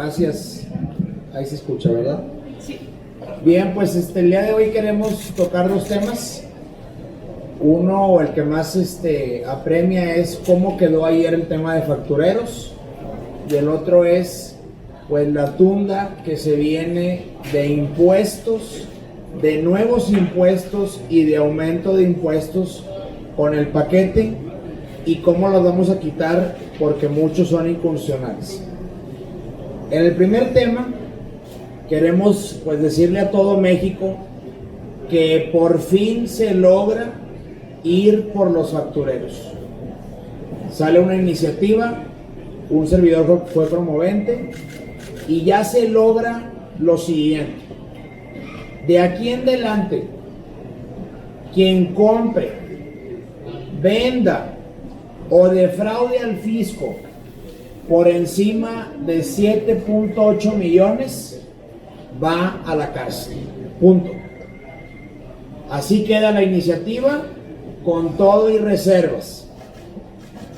Gracias. Ahí se escucha, ¿verdad? Sí. Bien, pues el día de hoy queremos tocar dos temas. Uno, o el que más apremia, es cómo quedó ayer el tema de factureros. Y el otro es, pues, la tunda que se viene de impuestos, de nuevos impuestos y de aumento de impuestos con el paquete, y cómo los vamos a quitar porque muchos son inconstitucionales. En el primer tema queremos, pues, decirle a todo México que por fin se logra ir por los factureros. Sale una iniciativa, un servidor fue promovente y ya se logra lo siguiente: de aquí en adelante, quien compre, venda o defraude al fisco por encima de 7.8 millones va a la cárcel. Punto. Así queda la iniciativa, con todo y reservas.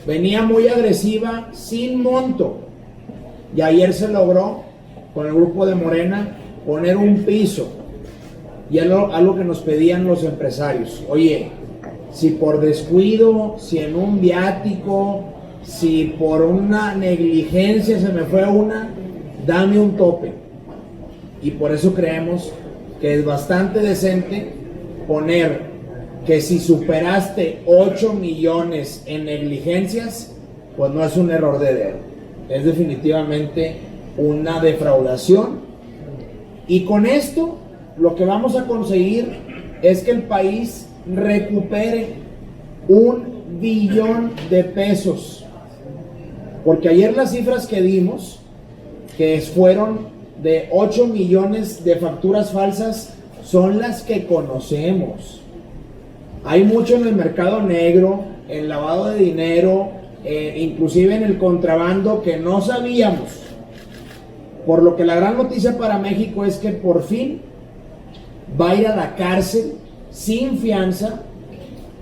Venía muy agresiva, sin monto, y ayer se logró con el grupo de Morena poner un piso, y algo que nos pedían los empresarios: oye, si por descuido, si en un viático, si por una negligencia se me fue una, dame un tope. Y por eso creemos que es bastante decente poner que si superaste 8 millones en negligencias, pues no es un error de dedo, es definitivamente una defraudación. Y con esto lo que vamos a conseguir es que el país recupere 1 billón de pesos, porque ayer las cifras que dimos, que fueron de 8 millones de facturas falsas, son las que conocemos. Hay mucho en el mercado negro, en lavado de dinero, inclusive en el contrabando, que no sabíamos. Por lo que la gran noticia para México es que por fin va a ir a la cárcel sin fianza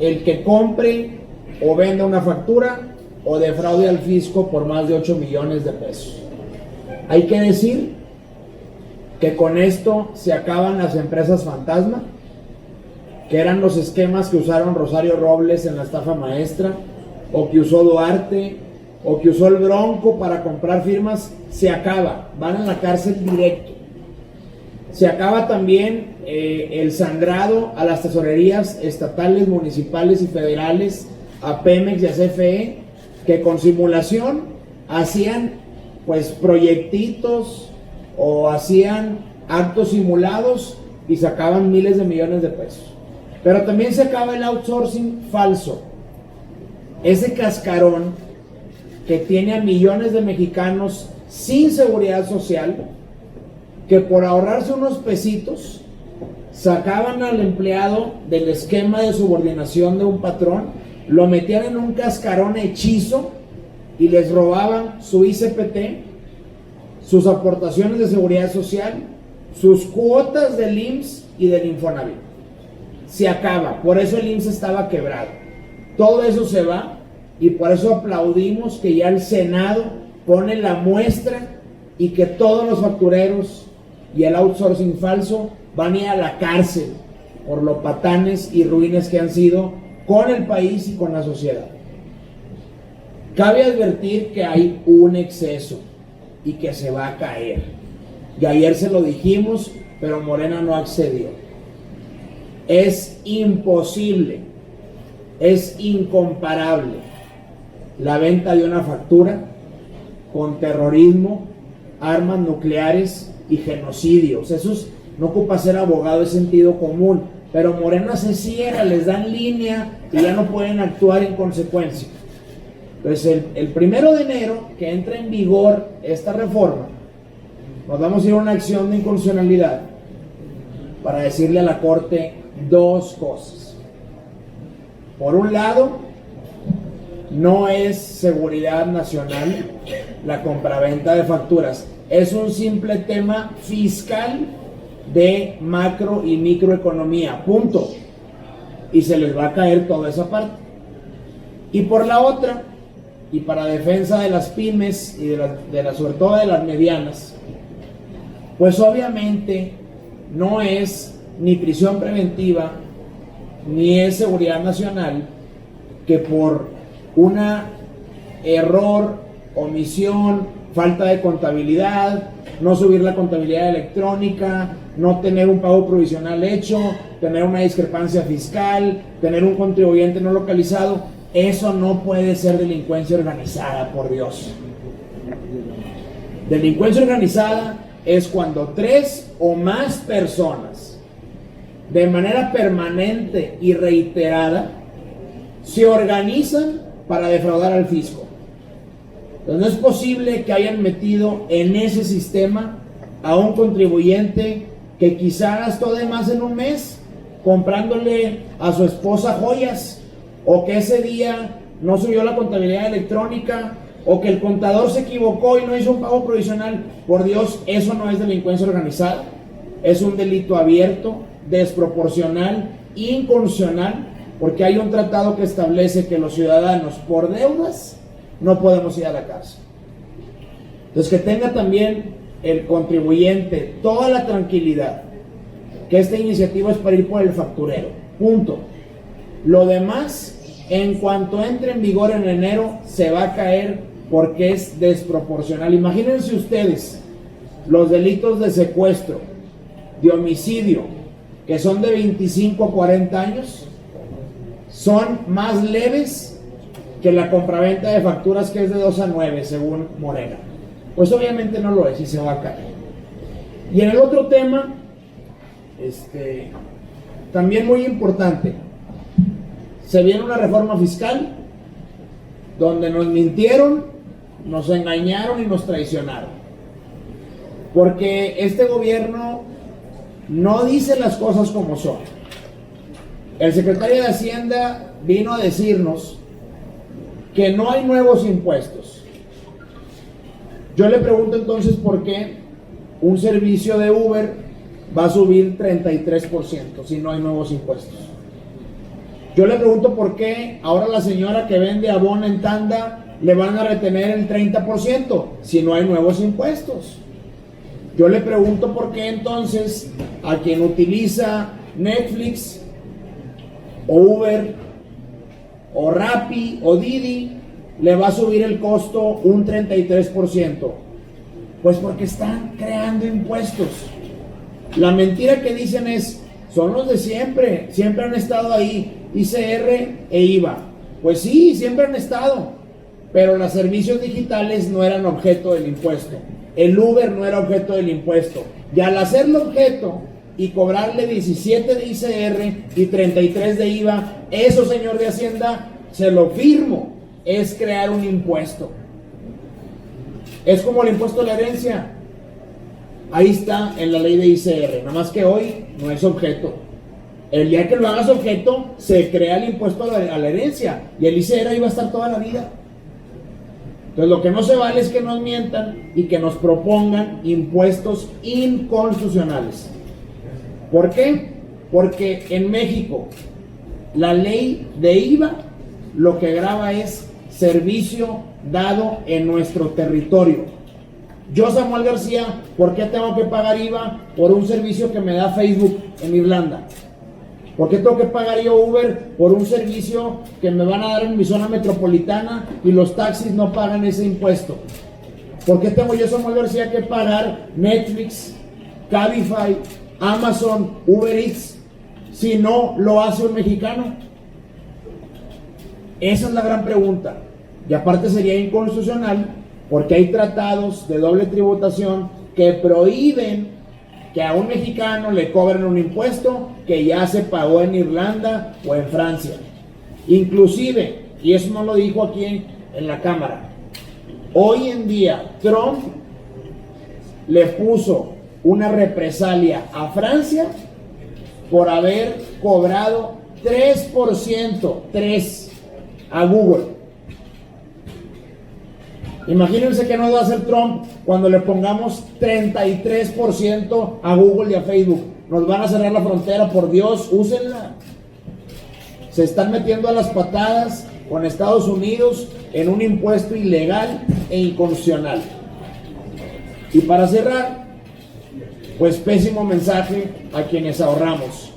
el que compre o venda una factura o defraude al fisco por más de 8 millones de pesos. Hay que decir que con esto se acaban las empresas fantasma, que eran los esquemas que usaron Rosario Robles en la estafa maestra, o que usó Duarte, o que usó el Bronco para comprar firmas. Se acaba, van a la cárcel directo. Se acaba también el sangrado a las tesorerías estatales, municipales y federales, a Pemex y a CFE, que con simulación hacían, pues, proyectitos o hacían actos simulados y sacaban miles de millones de pesos. Pero también se acaba el outsourcing falso, ese cascarón que tiene a millones de mexicanos sin seguridad social, que por ahorrarse unos pesitos sacaban al empleado del esquema de subordinación de un patrón, lo metían en un cascarón hechizo y les robaban su ICPT, sus aportaciones de seguridad social, sus cuotas del IMSS y del Infonavit. Se acaba, por eso el IMSS estaba quebrado. Todo eso se va, y por eso aplaudimos que ya el Senado pone la muestra y que todos los factureros y el outsourcing falso van a ir a la cárcel por lo patanes y ruines que han sido con el país y con la sociedad. Cabe advertir que hay un exceso y que se va a caer. Y ayer se lo dijimos, pero Morena no accedió. Es imposible, es incomparable la venta de una factura con terrorismo, armas nucleares y genocidios. Eso no ocupa ser abogado, es sentido común. Pero Morena se cierra, les dan línea y ya no pueden actuar en consecuencia. Entonces, el 1 de enero, que entra en vigor esta reforma, nos vamos a ir a una acción de inconstitucionalidad para decirle a la Corte dos cosas. Por un lado, no es seguridad nacional la compraventa de facturas, es un simple tema fiscal de macro y microeconomía, punto. Y se les va a caer toda esa parte. Y por la otra, y para defensa de las pymes y sobre todo de las medianas, pues obviamente no es ni prisión preventiva ni es seguridad nacional que por una error, omisión, falta de contabilidad, no subir la contabilidad electrónica, no tener un pago provisional hecho, tener una discrepancia fiscal, tener un contribuyente no localizado, eso no puede ser delincuencia organizada, por Dios. Delincuencia organizada es cuando 3 o más personas, de manera permanente y reiterada, se organizan para defraudar al fisco. Entonces no es posible que hayan metido en ese sistema a un contribuyente que quizá gastó de más en un mes comprándole a su esposa joyas, o que ese día no subió la contabilidad electrónica, o que el contador se equivocó y no hizo un pago provisional. Por Dios, eso no es delincuencia organizada, es un delito abierto, desproporcional, inconstitucional, porque hay un tratado que establece que los ciudadanos por deudas no podemos ir a la cárcel. Entonces, que tenga también el contribuyente toda la tranquilidad que esta iniciativa es para ir por el facturero, punto. Lo demás, en cuanto entre en vigor en enero, se va a caer porque es desproporcional. Imagínense ustedes los delitos de secuestro, de homicidio, que son de 25 a 40 años, son más leves que la compraventa de facturas, que es de 2 a 9 según Morena. Pues obviamente no lo es y se va a caer. Y en el otro tema, también muy importante, se viene una reforma fiscal donde nos mintieron, nos engañaron y nos traicionaron, porque este gobierno no dice las cosas como son. El secretario de Hacienda vino a decirnos que no hay nuevos impuestos. Yo le pregunto entonces por qué un servicio de Uber va a subir 33% si no hay nuevos impuestos. Yo le pregunto por qué ahora la señora que vende abón en tanda le van a retener el 30% si no hay nuevos impuestos. Yo le pregunto por qué entonces a quien utiliza Netflix o Uber o Rappi o Didi le va a subir el costo un 33%. Pues porque están creando impuestos. La mentira que dicen son los de siempre, siempre han estado ahí, ICR e IVA. Pues sí, siempre han estado, pero los servicios digitales no eran objeto del impuesto. El Uber no era objeto del impuesto. Y al hacerlo objeto y cobrarle 17 de ICR y 33 de IVA, eso, señor de Hacienda, se lo firmo, es crear un impuesto. Es como el impuesto a la herencia. Ahí está en la ley de ICR, nada más que hoy no es objeto. El día que lo hagas objeto, se crea el impuesto a la herencia, y el ICR ahí va a estar toda la vida. Entonces lo que no se vale es que nos mientan y que nos propongan impuestos inconstitucionales. ¿Por qué? Porque en México la ley de IVA lo que grava es servicio dado en nuestro territorio. Yo, Samuel García, ¿por qué tengo que pagar IVA por un servicio que me da Facebook en Irlanda? ¿Por qué tengo que pagar yo Uber por un servicio que me van a dar en mi zona metropolitana y los taxis no pagan ese impuesto? ¿Por qué tengo yo, Samuel García, que pagar Netflix, Cabify, Amazon, Uber Eats si no lo hace un mexicano? Esa es la gran pregunta. Y aparte sería inconstitucional porque hay tratados de doble tributación que prohíben que a un mexicano le cobren un impuesto que ya se pagó en Irlanda o en Francia. Inclusive, y eso no lo dijo aquí en la Cámara, hoy en día Trump le puso una represalia a Francia por haber cobrado 3% a Google. Imagínense que no va a hacer Trump cuando le pongamos 33% a Google y a Facebook. Nos van a cerrar la frontera, por Dios, úsenla. Se están metiendo a las patadas con Estados Unidos en un impuesto ilegal e inconstitucional. Y para cerrar, pues pésimo mensaje a quienes ahorramos,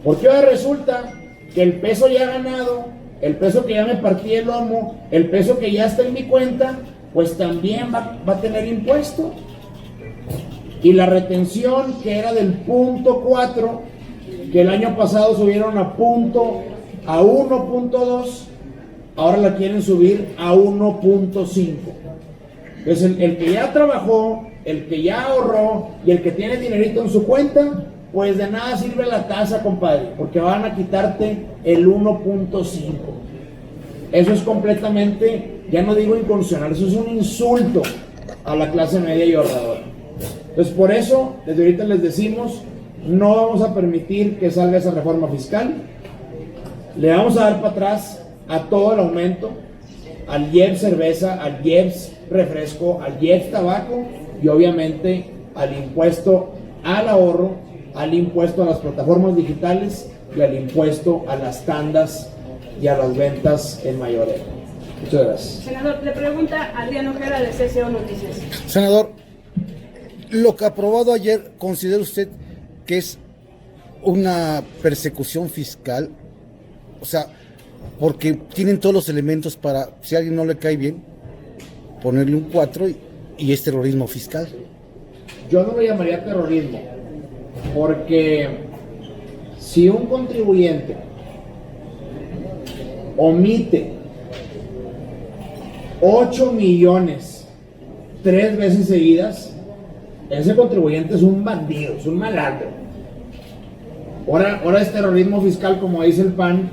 porque ahora resulta que el peso ya ganado, el peso que ya me partí el lomo, el peso que ya está en mi cuenta, pues también va a tener impuesto. Y la retención, que era del 0.4, que el año pasado subieron a 1.2, ahora la quieren subir a 1.5. Entonces el que ya trabajó, el que ya ahorró y el que tiene dinerito en su cuenta, pues de nada sirve la tasa, compadre, porque van a quitarte el 1.5. Eso es completamente, ya no digo inconstitucional, eso es un insulto a la clase media y ahorradora. Entonces por eso, desde ahorita les decimos, no vamos a permitir que salga esa reforma fiscal. Le vamos a dar para atrás a todo el aumento, al IEPS cerveza, al IEPS refresco, al IEPS tabaco y obviamente al impuesto al ahorro, al impuesto a las plataformas digitales y al impuesto a las tandas y a las ventas en mayoreo. Muchas gracias. Senador, le pregunta Adrián Ojeda de CCO Noticias. Senador, lo que aprobado ayer, ¿considera usted que es una persecución fiscal? O sea, porque tienen todos los elementos para, si a alguien no le cae bien, ponerle un 4 y es terrorismo fiscal. Yo no lo llamaría terrorismo, porque si un contribuyente omite 8 millones 3 veces seguidas, ese contribuyente es un bandido, es un malandro. Ahora es terrorismo fiscal, como dice el PAN,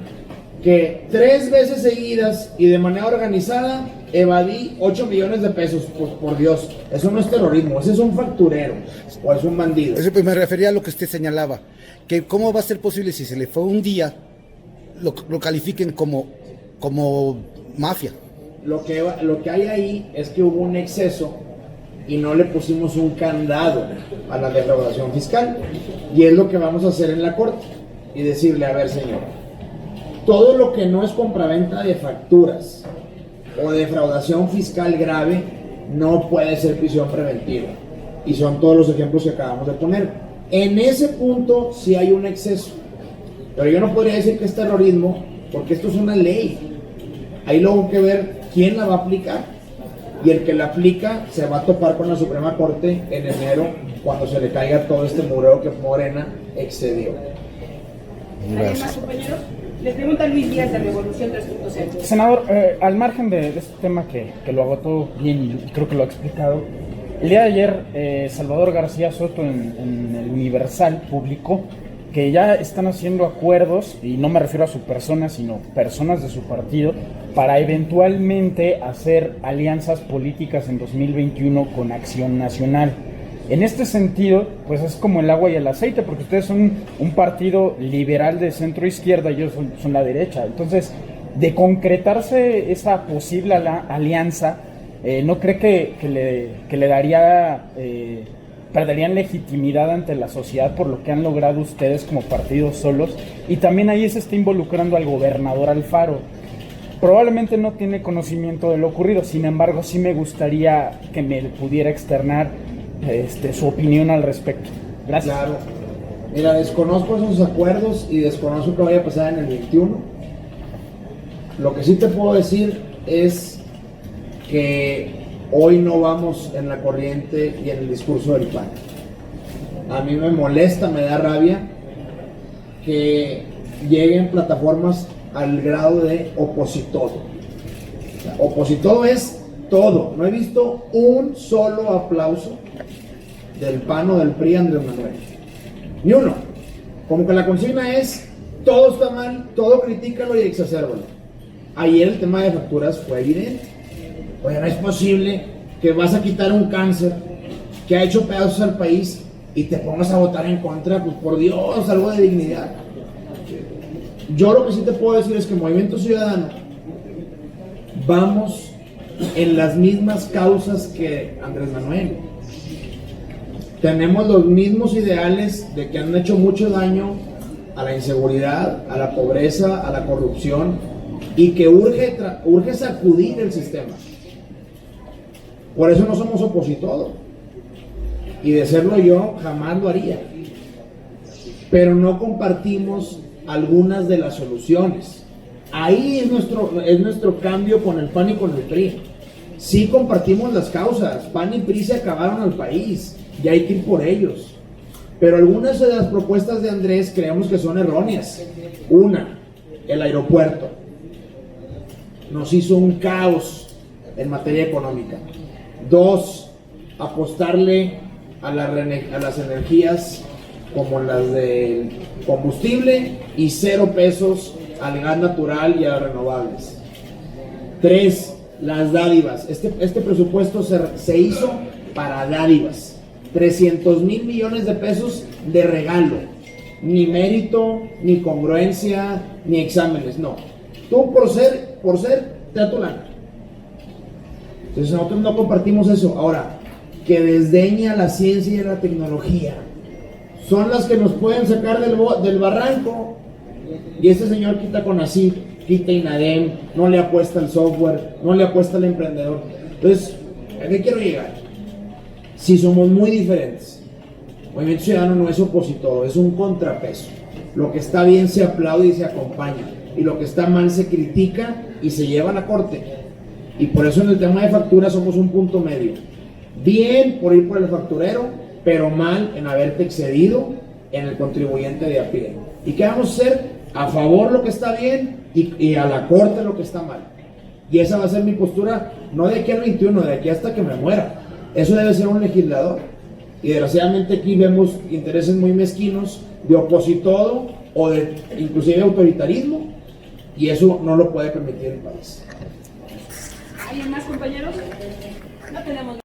que 3 veces seguidas y de manera organizada evadí 8 millones de pesos. Pues por Dios, eso no es terrorismo, ese es un facturero o es un bandido. Pues me refería a lo que usted señalaba, que cómo va a ser posible si se le fue un día, lo califiquen como mafia. Lo que hay ahí es que hubo un exceso y no le pusimos un candado a la defraudación fiscal, y es lo que vamos a hacer en la corte y decirle: a ver, señor, todo lo que no es compraventa de facturas o defraudación fiscal grave no puede ser prisión preventiva, y son todos los ejemplos que acabamos de poner. En ese punto sí hay un exceso, pero yo no podría decir que es terrorismo, porque esto es una ley. Hay luego que ver quién la va a aplicar, y el que la aplica se va a topar con la Suprema Corte en enero, cuando se le caiga todo este mureo que Morena excedió. ¿Alguien más, compañero? Le pregunta Luis Díaz de Revolución 3.0. Senador, al margen de este tema que lo agotó bien y creo que lo ha explicado, el día de ayer Salvador García Soto en el Universal publicó que ya están haciendo acuerdos, y no me refiero a su persona, sino personas de su partido, para eventualmente hacer alianzas políticas en 2021 con Acción Nacional. En este sentido, pues es como el agua y el aceite, porque ustedes son un partido liberal de centro izquierda y ellos son la derecha. Entonces, de concretarse esa posible alianza, ¿no cree que le daría... perderían legitimidad ante la sociedad por lo que han logrado ustedes como partidos solos? Y también ahí se está involucrando al gobernador Alfaro. Probablemente no tiene conocimiento de lo ocurrido, sin embargo sí me gustaría que me pudiera externar su opinión al respecto. Gracias. Claro. Mira, desconozco esos acuerdos y desconozco que vaya a pasar en el 21. Lo que sí te puedo decir es que hoy no vamos en la corriente y en el discurso del PAN. A mí me molesta, me da rabia que lleguen plataformas al grado de opositodo. O sea, opositodo es todo. No he visto un solo aplauso del PAN o del PRI Andrés Manuel. Ni uno. Como que la consigna es: todo está mal, todo critícalo y exacérbalo. Ayer el tema de facturas fue evidente. Oye, no es posible que vas a quitar un cáncer que ha hecho pedazos al país y te pongas a votar en contra. Pues por Dios, algo de dignidad. Yo lo que sí te puedo decir es que Movimiento Ciudadano vamos en las mismas causas que Andrés Manuel. Tenemos los mismos ideales de que han hecho mucho daño a la inseguridad, a la pobreza, a la corrupción, y que urge sacudir el sistema. Por eso no somos opositores. Y de serlo yo, jamás lo haría. Pero no compartimos algunas de las soluciones. Ahí es nuestro cambio con el PAN y con el PRI. Sí compartimos las causas. PAN y PRI se acabaron al país y hay que ir por ellos. Pero algunas de las propuestas de Andrés creemos que son erróneas. Una, el aeropuerto. Nos hizo un caos en materia económica. Dos, apostarle a las energías como las del combustible y 0 pesos al gas natural y a las renovables. 3, las dádivas. Este presupuesto se hizo para dádivas. 300,000 millones de pesos de regalo. Ni mérito, ni congruencia, ni exámenes, no. Tú por ser, te da tu lana. Entonces nosotros no compartimos eso. Ahora, que desdeña la ciencia y la tecnología. Son las que nos pueden sacar del barranco. Y este señor quita CONACYT, quita INADEM, no le apuesta al software, no le apuesta al emprendedor. Entonces, ¿a qué quiero llegar? Si somos muy diferentes. Movimiento Ciudadano no es opositor, es un contrapeso. Lo que está bien se aplaude y se acompaña. Y lo que está mal se critica y se lleva a la corte. Y por eso en el tema de factura somos un punto medio. Bien por ir por el facturero, pero mal en haberte excedido en el contribuyente de a pie. ¿Y qué vamos a hacer? A favor lo que está bien y a la corte lo que está mal. Y esa va a ser mi postura, no de aquí al 21, de aquí hasta que me muera. Eso debe ser un legislador. Y desgraciadamente aquí vemos intereses muy mezquinos de opositodo o de inclusive autoritarismo, y eso no lo puede permitir el país. ¿Alguien más, compañeros? No tenemos.